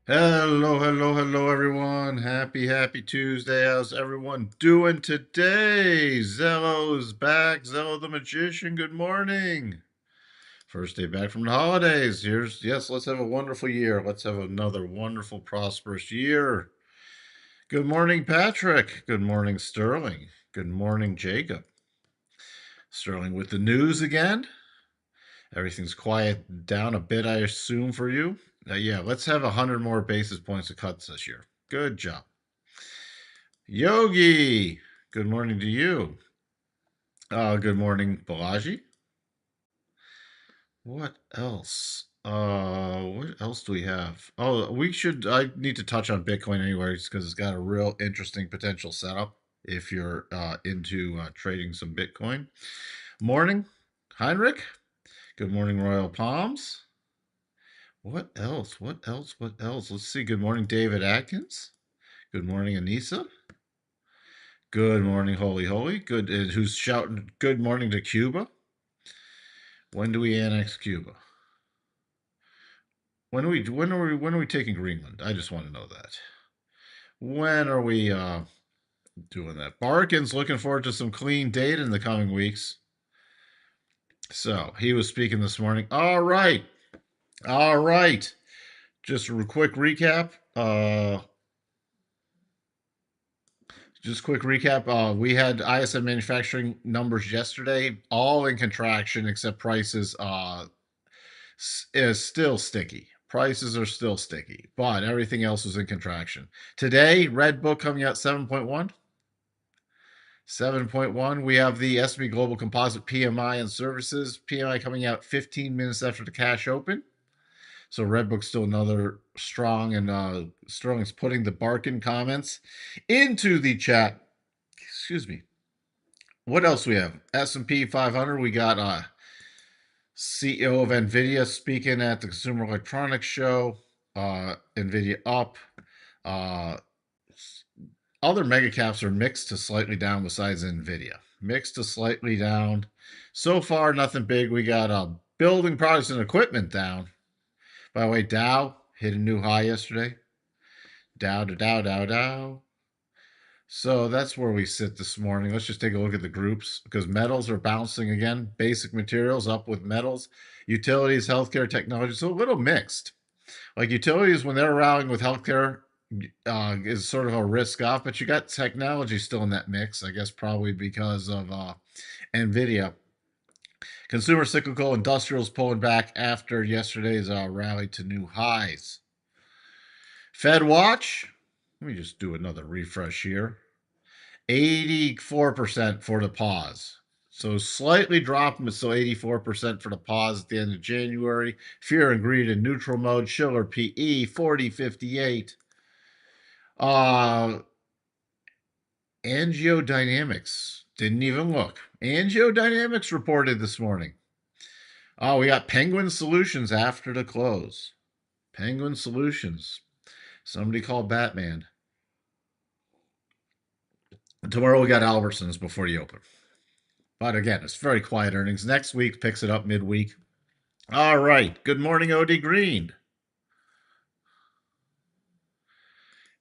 Hello, hello, hello, everyone. Happy Tuesday. How's everyone doing today? Zello's back. Zello the Magician, good morning. First day back from the holidays. Yes, let's have a wonderful year. Let's have another wonderful, prosperous year. Good morning, Patrick. Good morning, Sterling. Good morning, Jacob. Sterling with the news again. Everything's quiet down a bit, I assume, for you. Yeah, let's have 100 more basis points of cuts this year. Good job. Yogi, good morning to you. Good morning, Balaji. What else? What else do we have? Oh, I need to touch on Bitcoin anyways because it's got a real interesting potential setup if you're into trading some Bitcoin. Morning, Heinrich. Good morning, Royal Palms. What else? What else? What else? Let's see. Good morning, David Atkins. Good morning, Anissa. Good morning, Holy Holy. Good. Who's shouting good morning to Cuba? When do we annex Cuba? When are we taking Greenland? I just want to know that. When are we doing that? Barkin's looking forward to some clean data in the coming weeks. So he was speaking this morning. All right. All right. Just a quick recap. We had ISM manufacturing numbers yesterday, all in contraction except prices is still sticky. Prices are still sticky, but everything else is in contraction. Today, Red Book coming out 7.1. 7.1. We have the S&P Global Composite PMI and Services. PMI coming out 15 minutes after the cash open. So Redbook's still another strong, and Sterling's putting the Barkin comments into the chat. Excuse me. What else we have? S&P 500. We got CEO of NVIDIA speaking at the Consumer Electronics Show. NVIDIA up. Uh, Other mega caps are mixed to slightly down besides NVIDIA. Mixed to slightly down. So far, nothing big. We got building products and equipment down. By the way, Dow hit a new high yesterday. Dow to Dow, Dow, Dow. So that's where we sit this morning. Let's just take a look at the groups because metals are bouncing again. Basic materials up with metals. Utilities, healthcare, technology. So a little mixed. Like utilities, when they're rallying with healthcare, is sort of a risk off, but you got technology still in that mix. I guess probably because of NVIDIA. Consumer cyclical industrials pulling back after yesterday's rally to new highs. Fed watch. Let me just do another refresh here. 84% for the pause. So slightly dropping, but still 84% for the pause at the end of January. Fear and greed in neutral mode. Schiller PE 4058. Angiodynamics. Didn't even look. Angiodynamics reported this morning. Oh, we got Penguin Solutions after the close. Penguin Solutions. Somebody called Batman. Tomorrow we got Albertsons before the open. But again, it's very quiet earnings. Next week picks it up midweek. All right. Good morning, OD Green.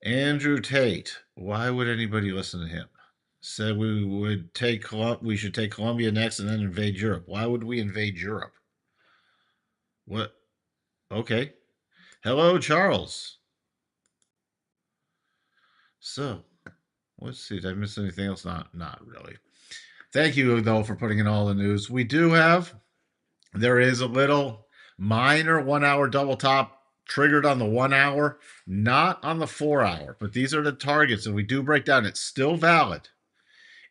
Andrew Tate. Why would anybody listen to him? Said we should take Colombia next and then invade Europe. Why would we invade Europe? What? Okay. Hello, Charles. So, let's see. Did I miss anything else? Not really. Thank you, though, for putting in all the news. There is a little minor 1 hour double top triggered on the 1 hour, not on the 4 hour, but these are the targets, and we do break down. It's still valid.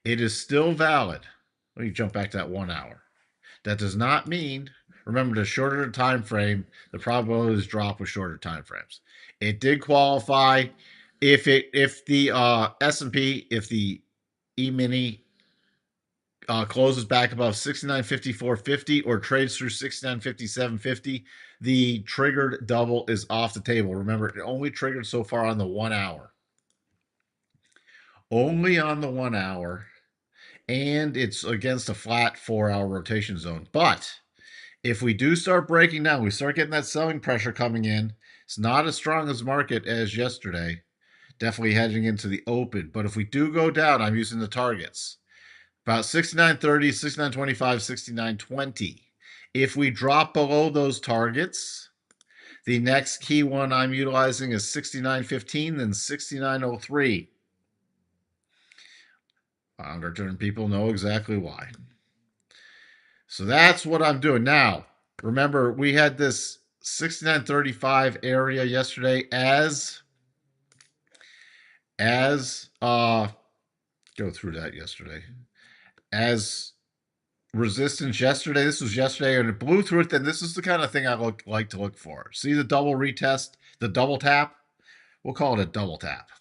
It is still valid. Let me jump back to that 1 hour. That does not mean, remember, the shorter the time frame, the probabilities drop with shorter time frames. It did qualify if the S&P, if the E-mini closes back above 69.54.50 or trades through 69.57.50, the triggered double is off the table. Remember, it only triggered so far on the 1 hour. Only on the 1 hour. And it's against a flat 4 hour rotation zone. But if we do start breaking down, we start getting that selling pressure coming in, It's not as strong as market as yesterday. Definitely heading into the open. But if we do go down, I'm using the targets. About 69.30, 69.25, 69.20. If we drop below those targets, the next key one I'm utilizing is 69.15, then 69.03. Longer-term people know exactly why. So that's what I'm doing. Now, remember, we had this 69.35 area yesterday go through that yesterday. As resistance yesterday. This was yesterday, and it blew through it. Then this is the kind of thing I like to look for. See the double retest, the double tap? We'll call it a double tap.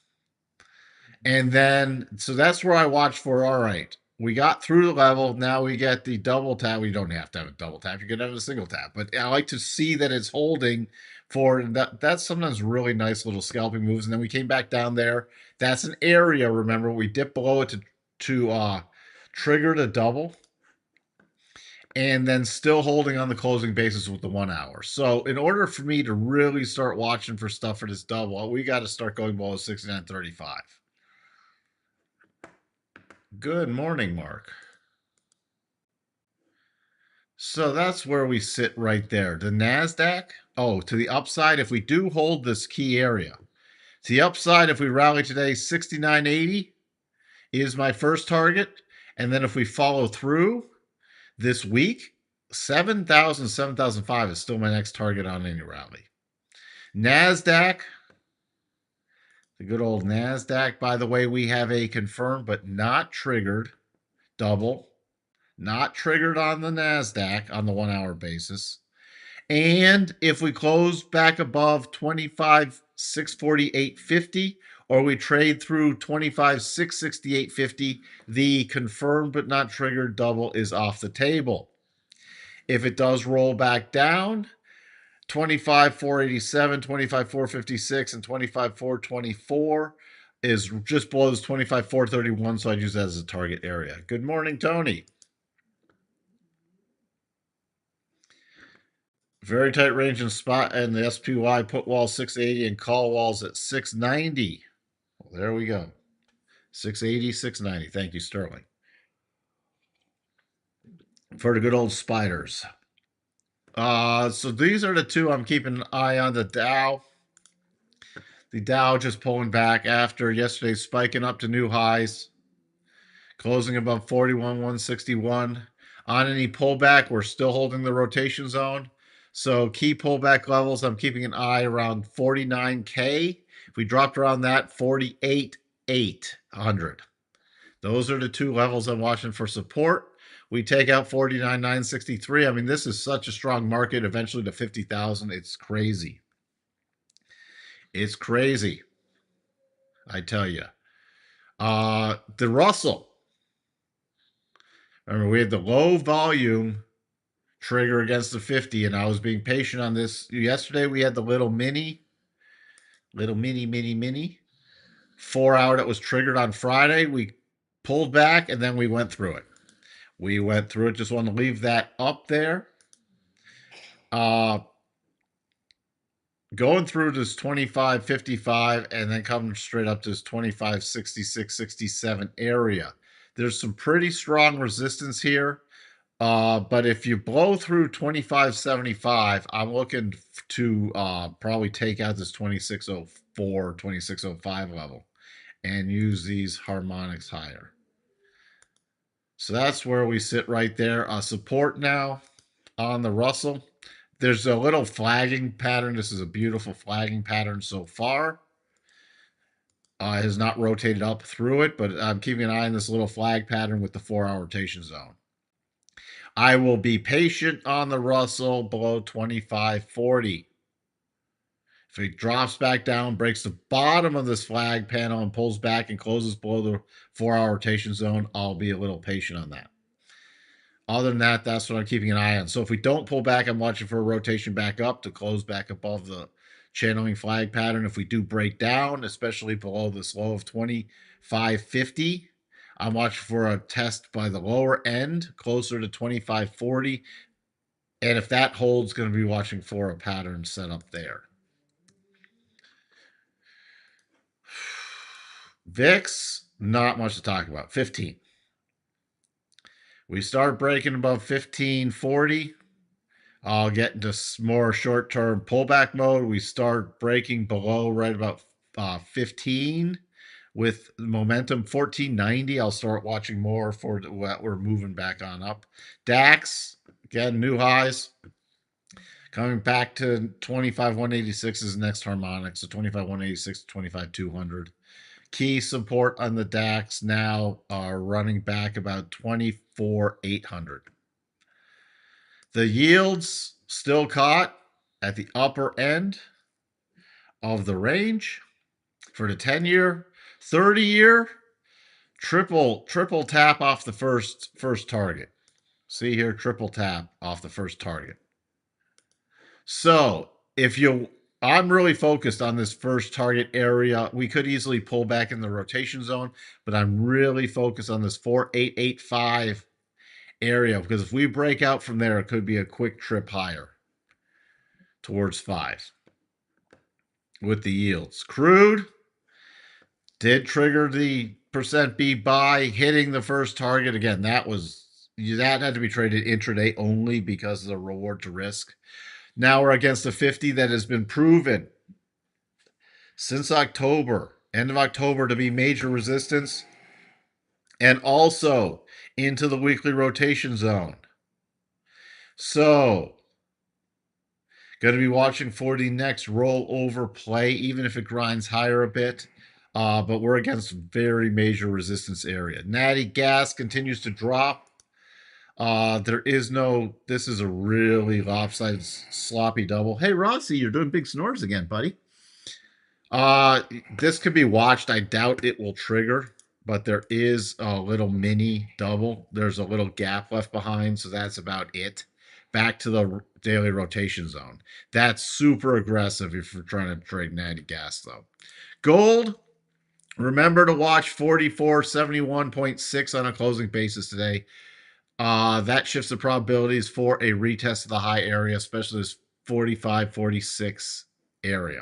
And then, so that's where I watch for, all right, we got through the level. Now we get the double tap. We don't have to have a double tap. You can have a single tap. But I like to see that it's holding for that. That's sometimes really nice little scalping moves. And then we came back down there. That's an area, remember, we dipped below it to trigger the double. And then still holding on the closing basis with the 1 hour. So in order for me to really start watching for stuff for this double, we got to start going below 69.35. Good morning, Mark. So that's where we sit right there. The NASDAQ, to the upside, if we do hold this key area. To the upside, if we rally today, 69.80 is my first target. And then if we follow through this week, 7,000, 7,005 is still my next target on any rally. NASDAQ, the good old NASDAQ, by the way, we have a confirmed but not triggered double. Not triggered on the NASDAQ on the 1 hour basis. And if we close back above 25,648.50 or we trade through 25,668.50, the confirmed but not triggered double is off the table. If it does roll back down, 25,487, 25,456, and 25,424 is just below this 25,431, so I'd use that as a target area. Good morning, Tony. Very tight range in spot and the SPY put wall 680 and call walls at 690. Well, there we go. 680, 690. Thank you, Sterling. For the good old spiders. So these are the two I'm keeping an eye on. The Dow. The Dow just pulling back after yesterday spiking up to new highs. Closing above 41,161. On any pullback, we're still holding the rotation zone. So key pullback levels, I'm keeping an eye around 49K. If we dropped around that, 48,800. Those are the two levels I'm watching for support. We take out 49,963. I mean, this is such a strong market. Eventually to 50,000. It's crazy. It's crazy. I tell you. The Russell. Remember, we had the low volume trigger against the 50, and I was being patient on this. Yesterday, we had the little mini 4 hour that was triggered on Friday. We pulled back, and then we went through it. Just want to leave that up there. Going through this 25.55 and then coming straight up to this 25.66, 67 area. There's some pretty strong resistance here. But if you blow through 25.75, I'm looking to probably take out this 26.04, 26.05 level and use these harmonics higher. So that's where we sit right there. Support now on the Russell. There's a little flagging pattern. This is a beautiful flagging pattern so far. It has not rotated up through it, but I'm keeping an eye on this little flag pattern with the 4 hour rotation zone. I will be patient on the Russell below 25.40. If it drops back down, breaks the bottom of this flag panel and pulls back and closes below the 4 hour rotation zone, I'll be a little patient on that. Other than that, that's what I'm keeping an eye on. So if we don't pull back, I'm watching for a rotation back up to close back above the channeling flag pattern. If we do break down, especially below this low of 25.50, I'm watching for a test by the lower end, closer to 25.40. And if that holds, going to be watching for a pattern set up there. VIX, not much to talk about. 15. We start breaking above 1540. I'll get into more short-term pullback mode. We start breaking below right about 15 with momentum 1490. I'll start watching more for what we're moving back on up. DAX, again, new highs. Coming back to 25,186 is the next harmonic. So 25,186 to 25,200. Key support on the DAX now are running back about 24,800. The yields still caught at the upper end of the range for the 10-year, 30-year, triple tap off the first target. See here, triple tap off the first target. So I'm really focused on this first target area. We could easily pull back in the rotation zone, but I'm really focused on this 4885 area because if we break out from there, it could be a quick trip higher towards 5 with the yields. Crude did trigger the percent B buy, hitting the first target. Again, that had to be traded intraday only because of the reward to risk. Now we're against a 50 that has been proven since October, end of October, to be major resistance and also into the weekly rotation zone. So, going to be watching for the next rollover play, even if it grinds higher a bit. But we're against very major resistance area. Natty gas continues to drop. This is a really lopsided, sloppy double. Hey, Rossi, you're doing big snores again, buddy. This could be watched. I doubt it will trigger, but there is a little mini double. There's a little gap left behind, so that's about it. Back to the daily rotation zone. That's super aggressive if you're trying to trade natty gas, though. Gold, remember to watch 4471.6 on a closing basis today. That shifts the probabilities for a retest of the high area, especially this 45-46 area.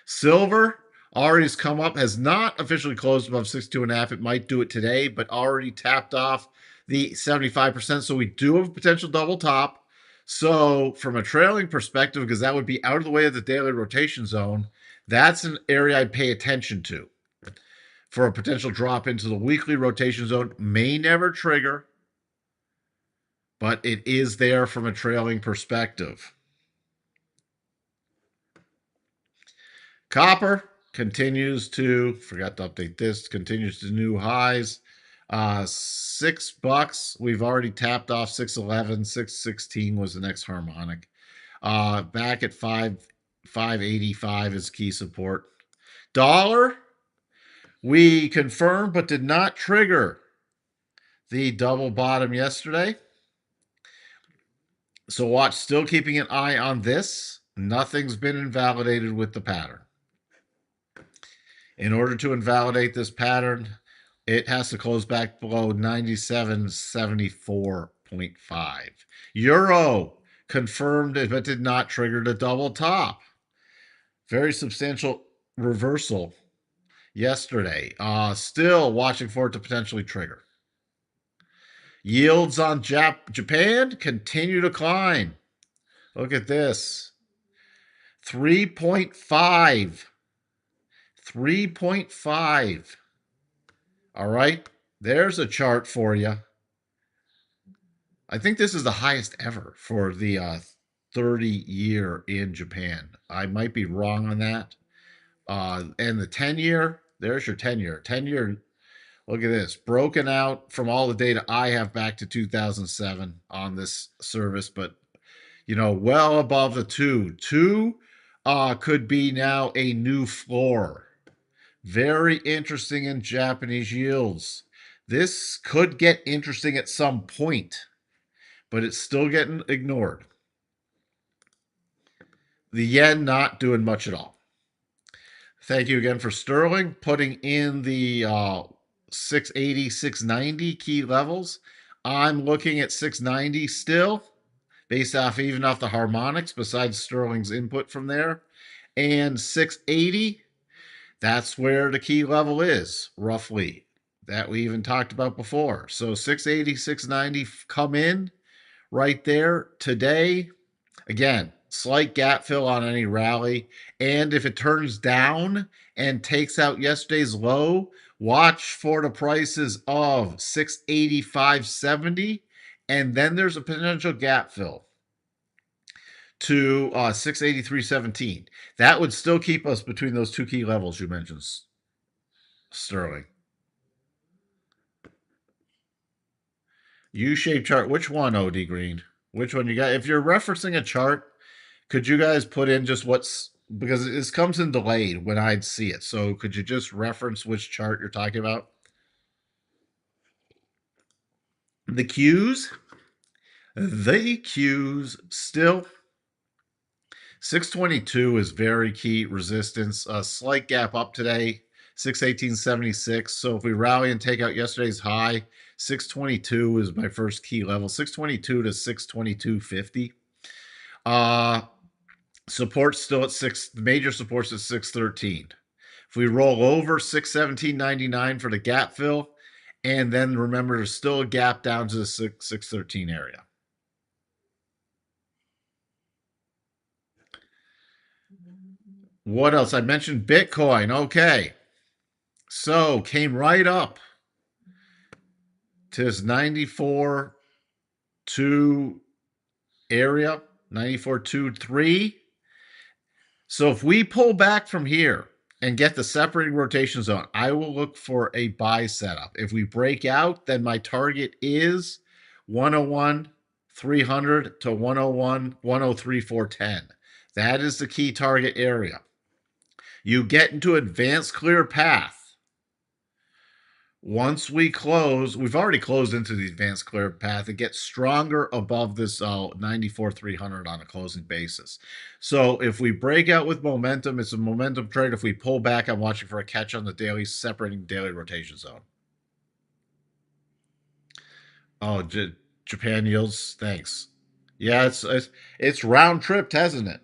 Silver already has come up, has not officially closed above 62.5. It might do it today, but already tapped off the 75%. So we do have a potential double top. So from a trailing perspective, because that would be out of the way of the daily rotation zone, that's an area I'd pay attention to for a potential drop into the weekly rotation zone. May never trigger, but it is there from a trailing perspective. Copper continues to, forgot to update this, continues to new highs. $6. We've already tapped off 611. 616 was the next harmonic. Back at 585 is key support. Dollar, we confirmed but did not trigger the double bottom yesterday. So watch, still keeping an eye on this. Nothing's been invalidated with the pattern. In order to invalidate this pattern, it has to close back below 97.74.5. Euro confirmed but did not trigger the double top. Very substantial reversal yesterday. Still watching for it to potentially trigger. Yields on Japan continue to climb. Look at this. 3.5. 3.5. All right. There's a chart for you. I think this is the highest ever for the 30-year in Japan. I might be wrong on that. And the 10-year, there's your 10-year. 10-year, look at this. Broken out from all the data I have back to 2007 on this service, but, well above the 2. 2 could be now a new floor. Very interesting in Japanese yields. This could get interesting at some point, but it's still getting ignored. The yen not doing much at all. Thank you again for Sterling putting in the 680, 690 key levels. I'm looking at 690 still, based off even off the harmonics, besides Sterling's input from there, and 680. That's where the key level is, roughly, that we even talked about before. So 680, 690 come in right there today. Again, slight gap fill on any rally. And if it turns down and takes out yesterday's low, watch for the prices of 685.70. And then there's a potential gap fill to 683.17. That would still keep us between those two key levels you mentioned, Sterling. U-shaped chart. Which one, OD Green? Which one you got? If you're referencing a chart, could you guys put in just what's, because this comes in delayed when I'd see it. So could you just reference which chart you're talking about? The Qs. The Qs still 622 is very key resistance. A slight gap up today, 618.76. So if we rally and take out yesterday's high, 622 is my first key level. 622 to 622.50. Support still at six. The major supports at 613. If we roll over 617.99 for the gap fill, and then remember there's still a gap down to the 613 area. What else? I mentioned Bitcoin. Okay. So came right up to this 94.2 area, 94.23. So if we pull back from here and get the separating rotation zone, I will look for a buy setup. If we break out, then my target is 101, 300 to 101, 103, 410. That is the key target area. You get into advanced clear path. Once we close, we've already closed into the advanced clear path. It gets stronger above this 94,300 on a closing basis. So if we break out with momentum, it's a momentum trade. If we pull back, I'm watching for a catch on the daily, separating daily rotation zone. Oh, Japan yields. Thanks. Yeah, it's round tripped, hasn't it?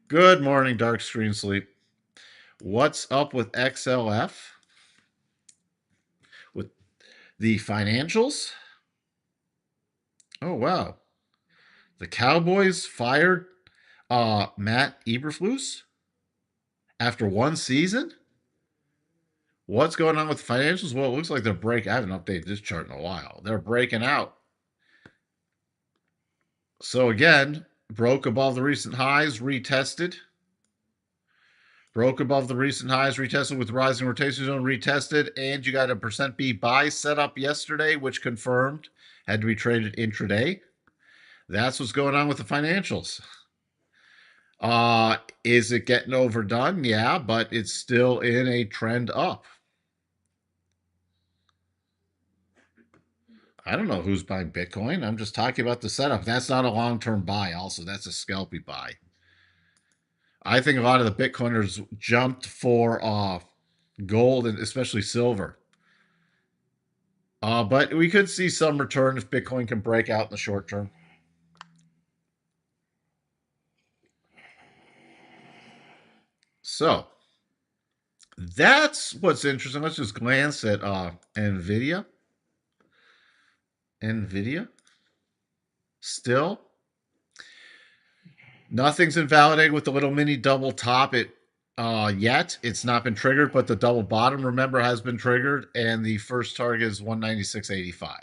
Good morning, dark screen sleep. What's up with XLF? With the financials? Oh wow. The Cowboys fired Matt Eberflus after one season. What's going on with the financials? Well, it looks like they're breaking. I haven't updated this chart in a while. They're breaking out. So again, broke above the recent highs, retested. Broke above the recent highs, retested with rising rotation zone, retested, and you got a percent B buy set up yesterday, which confirmed had to be traded intraday. That's what's going on with the financials. Is it getting overdone? Yeah, but it's still in a trend up. I don't know who's buying Bitcoin. I'm just talking about the setup. That's not a long-term buy. Also, that's a scalpy buy. I think a lot of the Bitcoiners jumped for gold and especially silver. But we could see some return if Bitcoin can break out in the short term. So that's what's interesting. Let's just glance at NVIDIA. NVIDIA. Still, nothing's invalidated with the little mini double top. Yet it's not been triggered, but the double bottom, remember, has been triggered, and the first target is 196.85.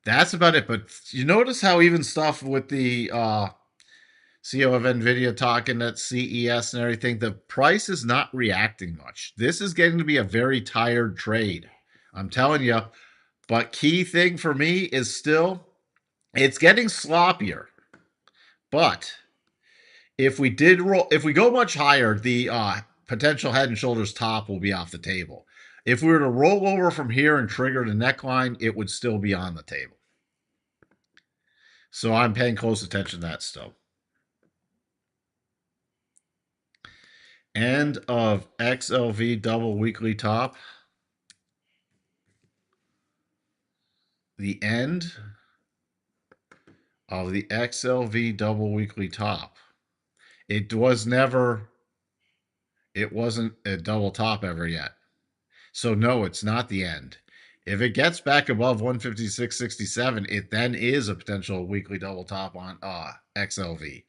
That's about it. But you notice how even stuff with the CEO of NVIDIA talking at CES and everything, the price is not reacting much. This is getting to be a very tired trade. I'm telling you. But key thing for me is still, it's getting sloppier. But if we go much higher, the potential head and shoulders top will be off the table. If we were to roll over from here and trigger the neckline, it would still be on the table. So I'm paying close attention to that still. End of XLV double weekly top. The end of the XLV double weekly top. It was never, it wasn't a double top ever yet. So no, it's not the end. If it gets back above 156.67, it then is a potential weekly double top on XLV.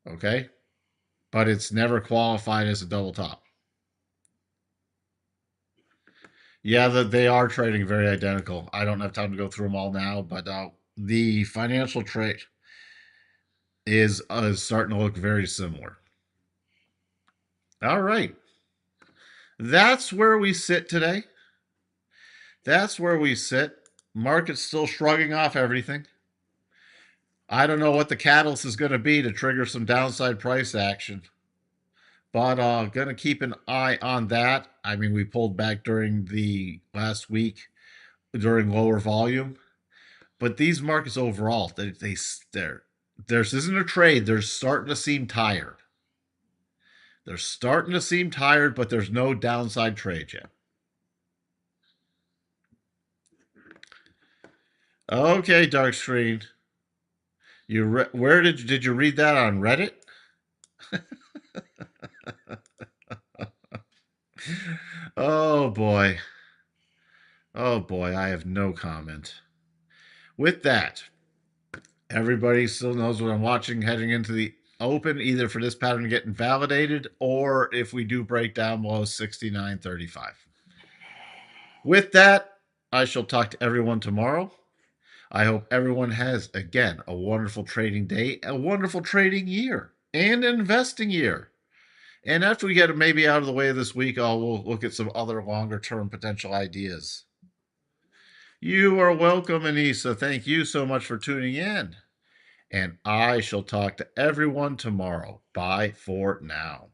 Okay? But it's never qualified as a double top. Yeah, they are trading very identical. I don't have time to go through them all now, but the financial trade is starting to look very similar. All right. That's where we sit today. That's where we sit. Market's still shrugging off everything. I don't know what the catalyst is going to be to trigger some downside price action, but going to keep an eye on that. I mean, we pulled back during the last week during lower volume, but these markets overall, they're this isn't a trade. They're starting to seem tired. They're starting to seem tired, but there's no downside trade yet. Okay, dark screen. Where did you read that on Reddit? Oh boy. Oh boy, I have no comment. With that, everybody still knows what I'm watching heading into the open, either for this pattern to get invalidated or if we do break down below 69.35. With that, I shall talk to everyone tomorrow. I hope everyone has, again, a wonderful trading day, a wonderful trading year, and investing year. And after we get it maybe out of the way this week, we'll look at some other longer term potential ideas. You are welcome, Anissa. Thank you so much for tuning in. And I shall talk to everyone tomorrow. Bye for now.